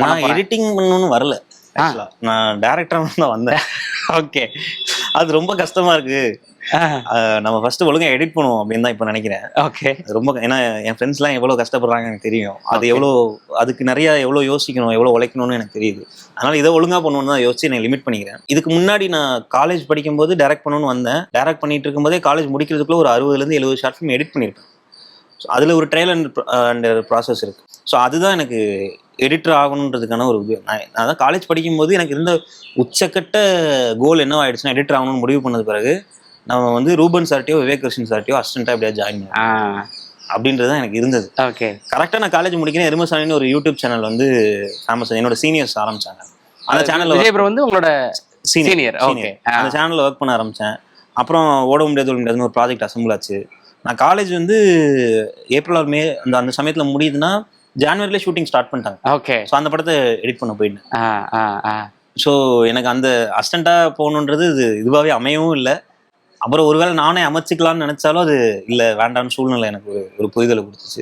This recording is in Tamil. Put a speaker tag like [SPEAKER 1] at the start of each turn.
[SPEAKER 1] நான் எடிட்டிங் பண்ணணும்னு வரல. நான் டைரக்டரா தான் வந்தேன்.
[SPEAKER 2] ஓகே.
[SPEAKER 1] அது ரொம்ப கஷ்டமா இருக்கு. நம்ம ஃபர்ஸ்ட் ஒழுங்கா எடிட் பண்ணுவோம் அப்படின்னு தான் இப்போ நினைக்கிறேன்.
[SPEAKER 2] ஓகே.
[SPEAKER 1] ரொம்ப ஏன்னா என் ஃப்ரெண்ட்ஸ்லாம் எவ்வளோ கஷ்டப்படுறாங்க எனக்கு தெரியும். அது அதுக்கு நிறைய எவ்வளோ யோசிக்கணும், எவ்வளோ உழைக்கணும்னு எனக்கு தெரியுது. அதனால இதை ஒழுங்கா பண்ணணும்னு தான் யோசிச்சு நான் லிமிட் பண்ணிக்கிறேன். இதுக்கு முன்னாடி நான் காலேஜ் படிக்கும்போது டைரக்ட் பண்ணணும்னு வந்தேன். டைரக்ட் பண்ணிட்டு இருக்கும்போதே காலேஜ் முடிக்கிறதுக்குள்ள ஒரு 60-70 ஷார்ட் ஃபிலிம் எடிட் பண்ணியிருப்பேன். ஸோ அதில் ஒரு ட்ரையல் அண்ட் ப்ராசஸ் இருக்கு. ஸோ அதுதான் எனக்கு எடிட்டர் ஆகணுன்றதுக்கான ஒரு இது. நான் தான் காலேஜ் படிக்கும்போது எனக்கு இருந்த உச்சக்கட்ட கோல் என்ன ஆயிடுச்சுன்னா, எடிட்டர் ஆகணும்னு முடிவு பண்ணது பிறகு நம்ம வந்து ரூபன் சார்ட்டையோ விவேக் கிருஷ்ணன் சார்ட்டையோ அசிஸ்டண்டா எப்படியா ஜாயின் பண்ணணும் அப்படின்றது தான் எனக்கு இருந்தது.
[SPEAKER 2] ஓகே.
[SPEAKER 1] கரெக்டாக நான் காலேஜ் முடிக்கிறேன். எருமசாமின்னு ஒரு யூடியூப் சேனல் வந்து ஃபேமஸ், என்னோட சீனியர்ஸ் ஆரம்பிச்சாங்க. அந்த சேனல்ல
[SPEAKER 2] வந்து உங்களோட சீனியர். ஓகே.
[SPEAKER 1] அந்த சேனல்ல ஒர்க் பண்ண ஆரம்பிச்சேன். அப்புறம் ஓட முடியாதுன்னு ஒரு ப்ராஜெக்ட் அசம்பிள் ஆச்சு. நான் காலேஜ் வந்து ஏப்ரல் ஆர் மே அந்த சமயத்தில் முடியுதுன்னா ஜான்வரியில ஷூட்டிங் ஸ்டார்ட் பண்ணிட்டாங்க.
[SPEAKER 2] ஓகே.
[SPEAKER 1] ஸோ அந்த படத்தை எடிட் பண்ண போயிட்டேன். ஸோ எனக்கு அந்த அசிஸ்டண்டா போகணுன்றது இதுவாகவே அமையவும் இல்லை. அப்புறம் ஒருவேளை நானே அமைச்சிக்கலாம்னு நினைச்சாலும் அது இல்லை, வேண்டாம்னு சூழ்நிலை எனக்கு ஒரு புரிதலை கொடுத்துச்சு.